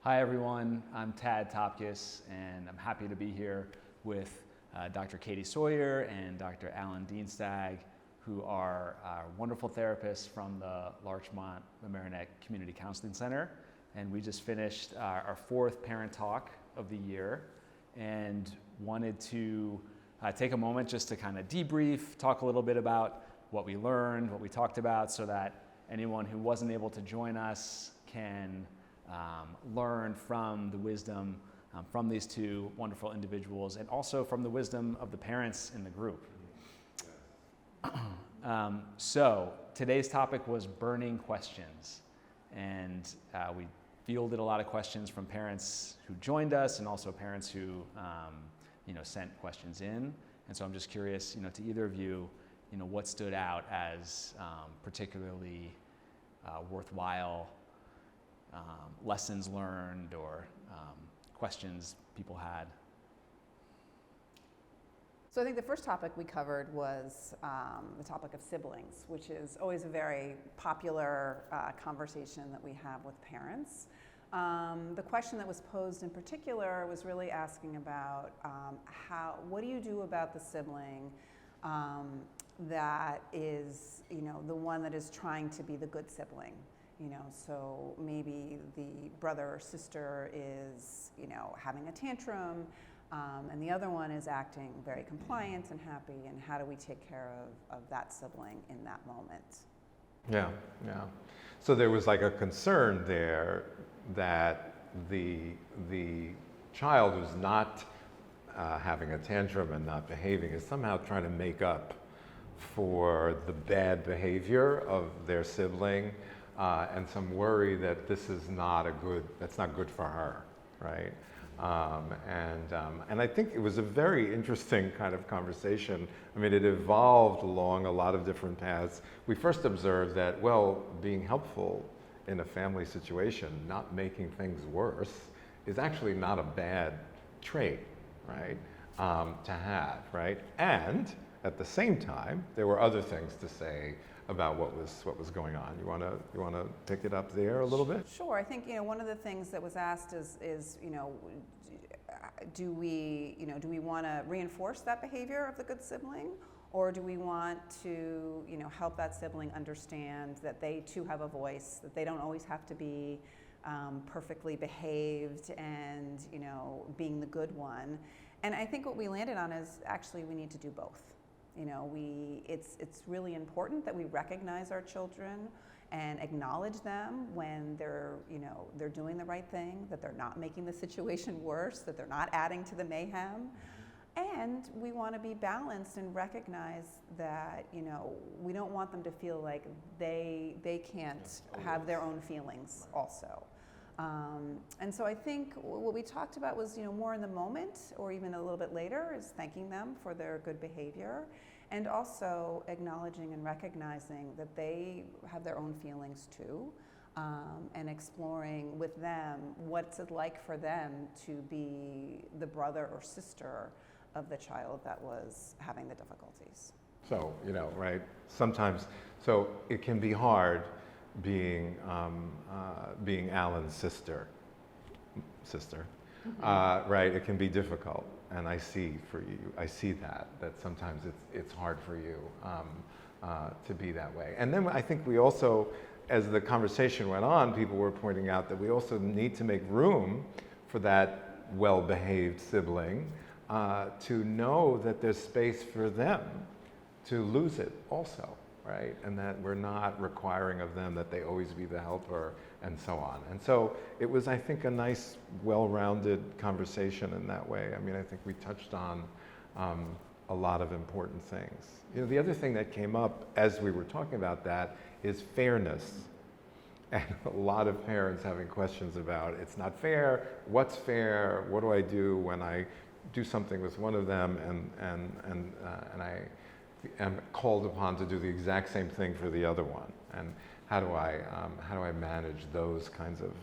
Hi everyone, I'm Tad Topkis and I'm happy to be here with Dr. Katie Sawyer and Dr. Alan Dienstag, who are wonderful therapists from the Larchmont Mamaroneck Community Counseling Center. And we just finished our fourth parent talk of the year and wanted to take a moment just to kind of debrief, talk a little bit about what we learned, what we talked about, so that anyone who wasn't able to join us can learn from the wisdom from these two wonderful individuals and also from the wisdom of the parents in the group. So today's topic was burning questions, and we fielded a lot of questions from parents who joined us and also parents who sent questions in. And so I'm just curious, to either of you, what stood out as particularly worthwhile lessons learned or questions people had. So I think the first topic we covered was the topic of siblings, which is always a very popular conversation that we have with parents. The question that was posed in particular was really asking about what do you do about the sibling that is, the one that is trying to be the good sibling. So maybe the brother or sister is, having a tantrum, and the other one is acting very compliant and happy, and how do we take care of that sibling in that moment? Yeah. So there was like a concern there that the child who's not having a tantrum and not behaving is somehow trying to make up for the bad behavior of their sibling, and some worry that this is that's not good for her, right? And I think it was a very interesting kind of conversation. I mean, it evolved along a lot of different paths. We first observed that, being helpful in a family situation, not making things worse, is actually not a bad trait, right, to have, right? And at the same time, there were other things to say about what was going on. You want to pick it up there a little bit? Sure. I think one of the things that was asked is do we want to reinforce that behavior of the good sibling, or do we want to help that sibling understand that they too have a voice, that they don't always have to be perfectly behaved and being the good one. And I think what we landed on is actually we need to do both. It's really important that we recognize our children and acknowledge them when they're doing the right thing, that they're not making the situation worse, that they're not adding to the mayhem. And we want to be balanced and recognize that, we don't want them to feel like they can't have their own feelings also. And so I think what we talked about was, more in the moment or even a little bit later is thanking them for their good behavior, and also acknowledging and recognizing that they have their own feelings too, and exploring with them what's it like for them to be the brother or sister of the child that was having the difficulties. So, right, sometimes, so it can be hard being Alan's sister, mm-hmm. Right? It can be difficult, and I see that sometimes it's hard for you to be that way. And then I think we also, as the conversation went on, people were pointing out that we also need to make room for that well-behaved sibling to know that there's space for them to lose it also. Right? And that we're not requiring of them that they always be the helper and so on. And so it was, I think, a nice, well-rounded conversation in that way. I mean, I think we touched on a lot of important things. The other thing that came up as we were talking about that is fairness. And a lot of parents having questions about, it's not fair, what's fair, what do I do when I do something with one of them and I am called upon to do the exact same thing for the other one, and how do I manage those kinds of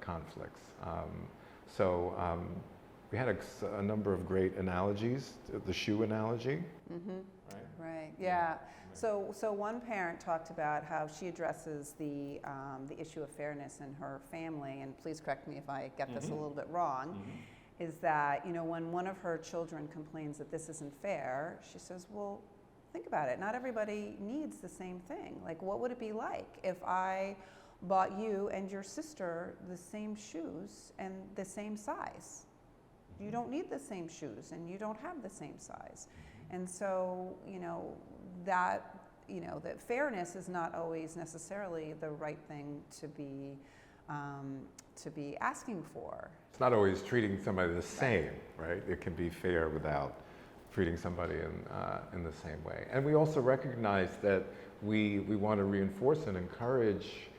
conflicts? We had a number of great analogies. The shoe analogy, mm-hmm. Right. Yeah. So one parent talked about how she addresses the issue of fairness in her family, and please correct me if I get this a little bit wrong. Is that, you know, when one of her children complains that this isn't fair, she says, well, think about it. Not everybody needs the same thing. Like, what would it be like if I bought you and your sister the same shoes and the same size? You don't need the same shoes and you don't have the same size. And so, you know, that fairness is not always necessarily the right thing to be asking for. It's not always treating somebody the same, right? It can be fair without treating somebody in the same way. And we also recognize that we want to reinforce and encourage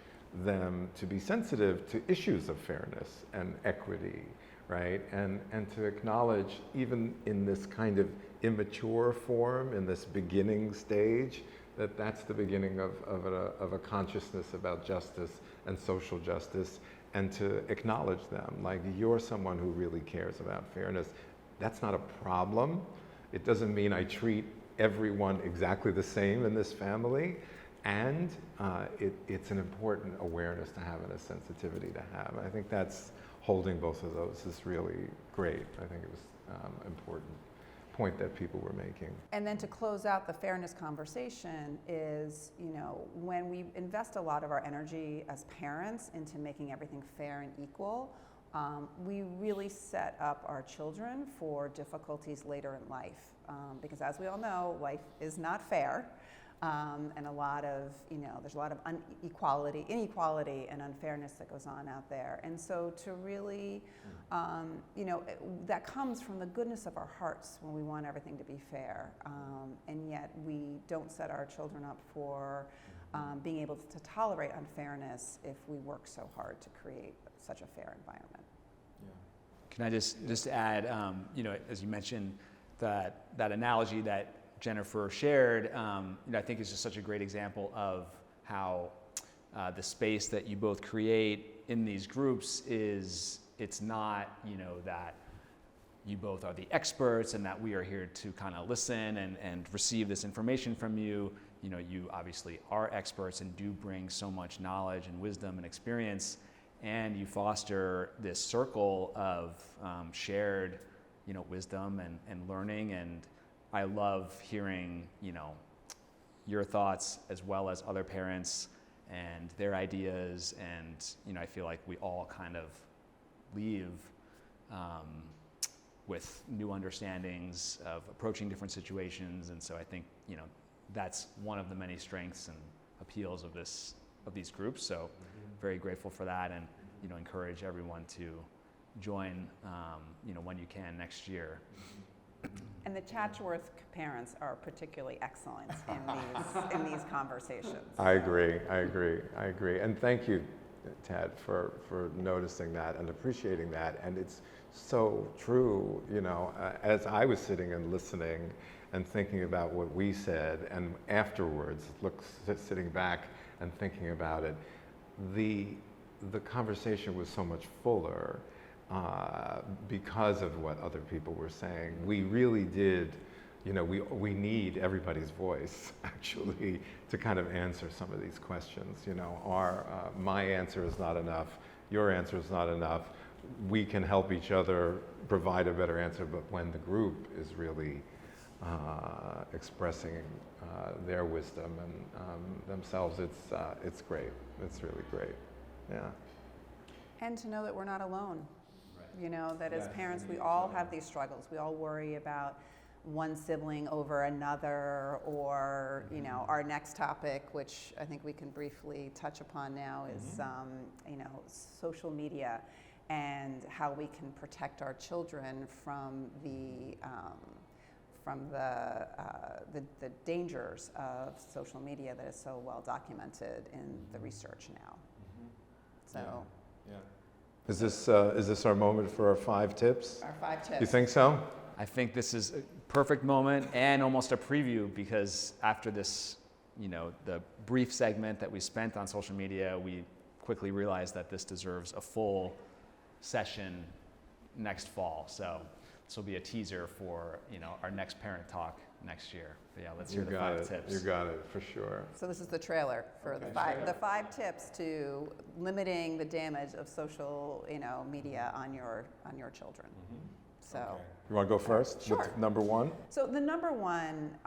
them to be sensitive to issues of fairness and equity, right? And to acknowledge, even in this kind of immature form, in this beginning stage, that's the beginning of a consciousness about justice and social justice, and to acknowledge them, like, you're someone who really cares about fairness. That's not a problem. It doesn't mean I treat everyone exactly the same in this family, and it's an important awareness to have and a sensitivity to have. I think that's holding both of those is really great. I think it was important point that people were making. And then to close out the fairness conversation is, you know, when we invest a lot of our energy as parents into making everything fair and equal, we really set up our children for difficulties later in life. Because as we all know, life is not fair. And a lot of, you know, there's a lot of inequality and unfairness that goes on out there. And so to really, you know, that comes from the goodness of our hearts when we want everything to be fair. And yet we don't set our children up for being able to tolerate unfairness if we work so hard to create such a fair environment. Can I just add, you know, as you mentioned, that analogy that Jennifer shared, you know, I think is just such a great example of how the space that you both create in these groups it's not, you know, that you both are the experts and that we are here to kind of listen and receive this information from you. You know, you obviously are experts and do bring so much knowledge and wisdom and experience, and you foster this circle of shared, you know, wisdom and learning. And I love hearing, you know, your thoughts as well as other parents and their ideas. And, you know, I feel like we all kind of leave with new understandings of approaching different situations. And so I think, you know, that's one of the many strengths and appeals of these groups. So very grateful for that, and, you know, encourage everyone to join, you know, when you can next year. And the Chatsworth parents are particularly excellent in these conversations. I agree. And thank you, Ted, for noticing that and appreciating that. And it's so true, you know, as I was sitting and listening and thinking about what we said, and afterwards, sitting back and thinking about it, the conversation was so much fuller. Because of what other people were saying. We really did, you know, we need everybody's voice actually to kind of answer some of these questions. You know, my answer is not enough, your answer is not enough. We can help each other provide a better answer, but when the group is really expressing their wisdom and themselves, it's great. It's really great. Yeah. And to know that we're not alone. You know, that as parents, we all have these struggles. We all worry about one sibling over another, or, you know, our next topic, which I think we can briefly touch upon now, is, you know, social media and how we can protect our children from the dangers of social media that is so well documented in the research now. So. Yeah. Is this our moment for our 5 tips? Our 5 tips. You think so? I think this is a perfect moment and almost a preview, because after this, you know, the brief segment that we spent on social media, we quickly realized that this deserves a full session next fall. So this will be a teaser for, you know, our next parent talk next year. But yeah, let's You hear the got 5 it. tips. You got it, for sure. So this is the trailer for Okay. the five tips to limiting the damage of social, media on your children. So. Okay. You want to go first? Sure. With number 1? So the number one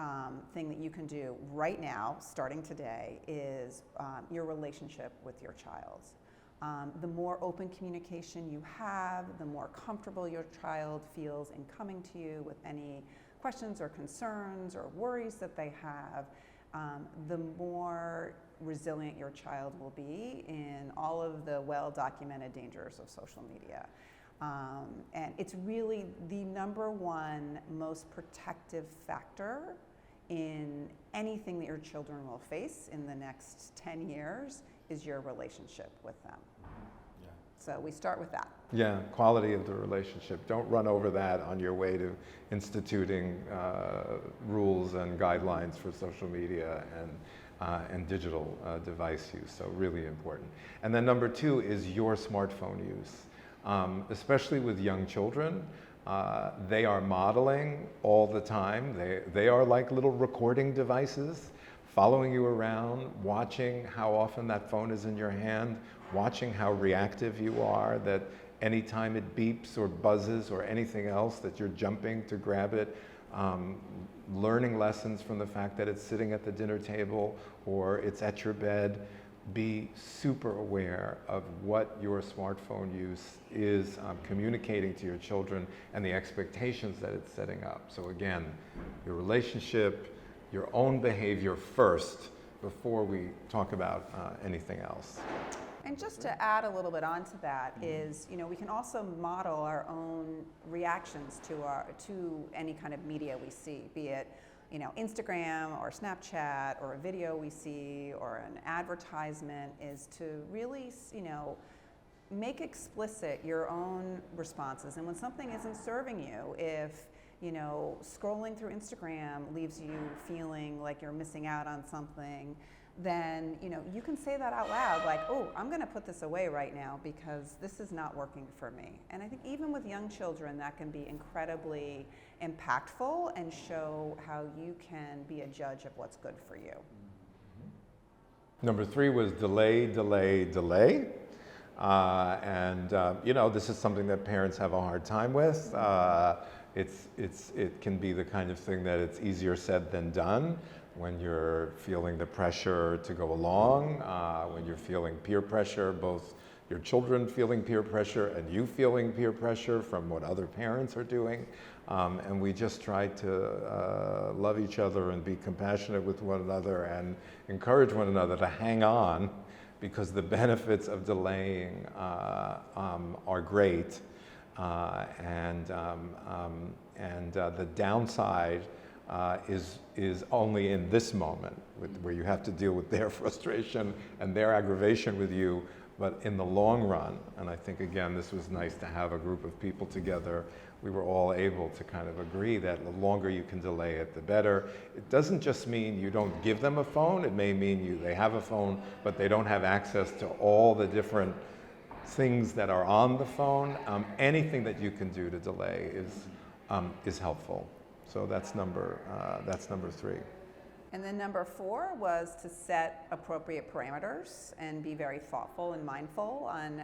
thing that you can do right now, starting today, is your relationship with your child. The more open communication you have, the more comfortable your child feels in coming to you with any questions or concerns or worries that they have, the more resilient your child will be in all of the well-documented dangers of social media. And it's really the number one most protective factor in anything that your children will face in the next 10 years is your relationship with them. Yeah. So we start with that. Yeah, quality of the relationship. Don't run over that on your way to instituting rules and guidelines for social media and digital device use. So really important. And then number 2 is your smartphone use. Especially with young children, they are modeling all the time. They are like little recording devices, following you around, watching how often that phone is in your hand, watching how reactive you are, that anytime it beeps or buzzes or anything else that you're jumping to grab it, learning lessons from the fact that it's sitting at the dinner table or it's at your bed. Be super aware of what your smartphone use is communicating to your children and the expectations that it's setting up. So again, your relationship, your own behavior first before we talk about anything else. And just to add a little bit onto that is, we can also model our own reactions to any kind of media we see, be it Instagram or Snapchat or a video we see or an advertisement, is to really, make explicit your own responses. And when something isn't serving you, if, scrolling through Instagram leaves you feeling like you're missing out on something, then, you can say that out loud, like, oh, I'm going to put this away right now because this is not working for me. And I think even with young children, that can be incredibly impactful and show how you can be a judge of what's good for you. Number 3 was delay, delay, delay. This is something that parents have a hard time with. It can be the kind of thing that it's easier said than done when you're feeling the pressure to go along, when you're feeling peer pressure, both your children feeling peer pressure and you feeling peer pressure from what other parents are doing. And we just try to love each other and be compassionate with one another and encourage one another to hang on, because the benefits of delaying are great. And the downside is only in this moment, where you have to deal with their frustration and their aggravation with you. But in the long run, and I think, again, this was nice to have a group of people together, we were all able to kind of agree that the longer you can delay it, the better. It doesn't just mean you don't give them a phone. It may mean they have a phone, but they don't have access to all the different things that are on the phone. Anything that you can do to delay is helpful. So that's number 3. And then number 4 was to set appropriate parameters and be very thoughtful and mindful on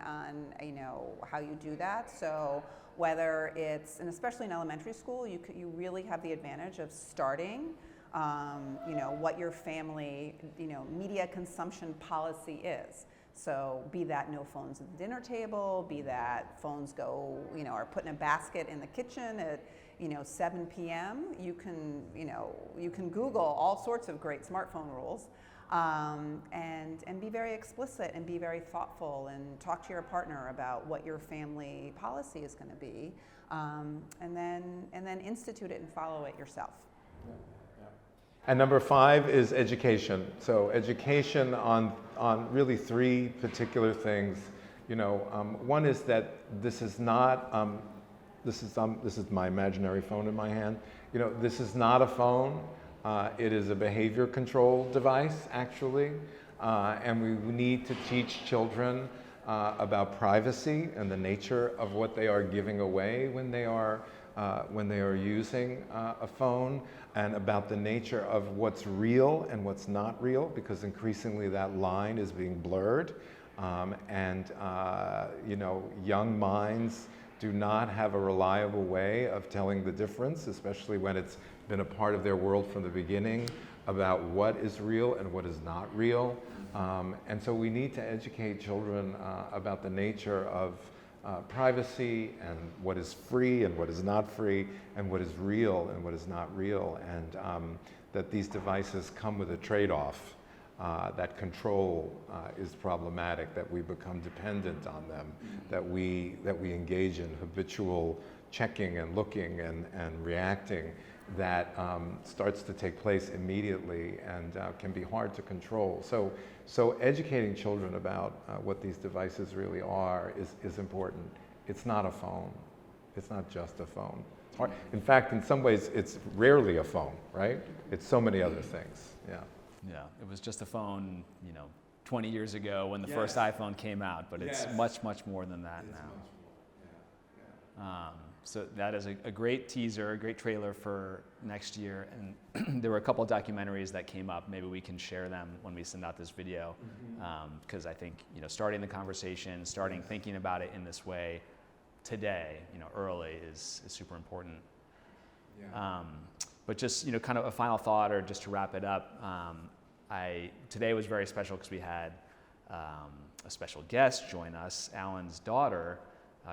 how you do that. So whether it's, and especially in elementary school, you really have the advantage of starting what your family media consumption policy is. So be that no phones at the dinner table, be that phones go, are put in a basket in the kitchen at 7 p.m. You can Google all sorts of great smartphone rules, and be very explicit and be very thoughtful and talk to your partner about what your family policy is going to be, and then institute it and follow it yourself. And number 5 is education. So education on really 3 particular things. One is that this is not. This is my imaginary phone in my hand. This is not a phone. It is a behavior control device, actually. And we need to teach children about privacy and the nature of what they are giving away when they are using a phone, and about the nature of what's real and what's not real, because increasingly that line is being blurred. You know, young minds do not have a reliable way of telling the difference, especially when it's been a part of their world from the beginning, about what is real and what is not real. And so we need to educate children about the nature of privacy and what is free and what is not free, and what is real and what is not real, and that these devices come with a trade-off. That control is problematic, that we become dependent on them, that we engage in habitual checking and looking and reacting that starts to take place immediately and can be hard to control. So educating children about what these devices really are is important. It's not a phone. It's not just a phone. In fact, in some ways, it's rarely a phone, right? It's so many other things, yeah. Yeah, it was just a phone, you know, 20 years ago when the first iPhone came out, but it's much, much more than that now. So that is a great teaser, a great trailer for next year. And there were a couple of documentaries that came up. Maybe we can share them when we send out this video, because I think, you know, starting the conversation, starting thinking about it in this way today, you know, early is super important. Yeah. But just, you know, kind of a final thought, or just to wrap it up, today was very special because we had a special guest join us. Alan's daughter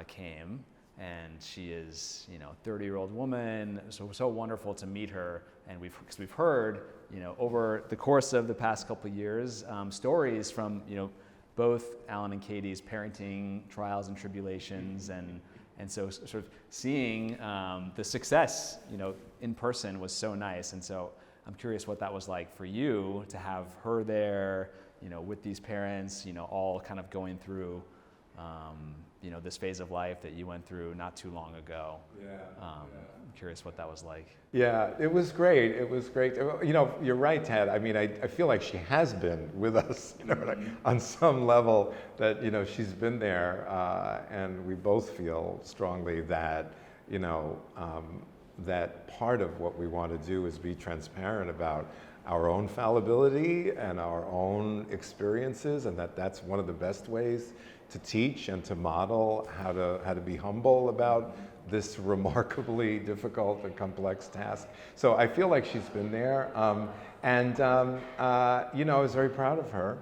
came, and she is, you know, 30-year-old woman. So wonderful to meet her, and because we've heard, you know, over the course of the past couple of years, stories from, you know, both Alan and Katie's parenting trials and tribulations, and so sort of seeing the success, you know, in person was so nice. And so I'm curious what that was like for you to have her there, you know, with these parents, you know, all kind of going through, you know, this phase of life that you went through not too long ago. I'm curious what that was like. Yeah, it was great. It was great. You know, you're right, Ted. I mean, I feel like she has been with us, you know, like on some level that, you know, she's been there, and we both feel strongly that, you know, that part of what we want to do is be transparent about our own fallibility and our own experiences, and that's one of the best ways to teach and to model how to be humble about this remarkably difficult and complex task. So I feel like she's been there, you know, I was very proud of her.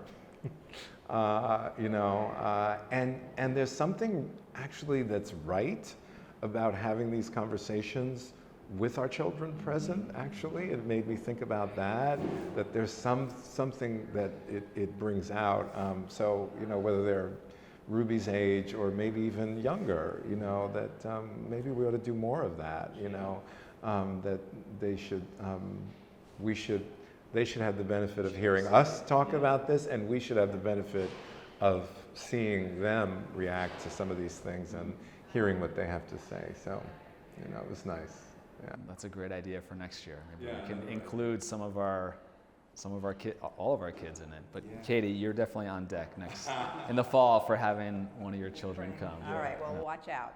You know, and there's something actually that's right about having these conversations with our children present. Actually, it made me think about that there's something that it brings out. So, you know, whether they're Ruby's age or maybe even younger, you know, that maybe we ought to do more of that, you know, that they should have the benefit of hearing us talk about this, and we should have the benefit of seeing them react to some of these things and hearing what they have to say. So, you know, it was nice. Yeah. That's a great idea for next year. Maybe we can include some of our all of our kids in it. But Katie, you're definitely on deck next in the fall for having one of your children come. All right, well, watch out.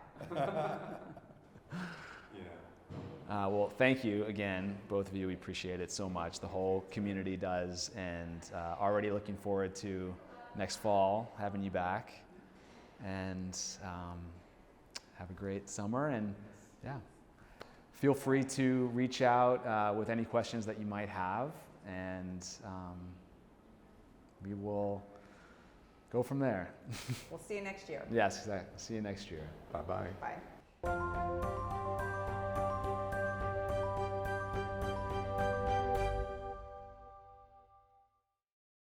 Well, thank you again, both of you. We appreciate it so much. The whole community does, and already looking forward to next fall having you back. And have a great summer, and feel free to reach out with any questions that you might have, and we will go from there. We'll see you next year. Yes, exactly. See you next year. Bye-bye. Bye.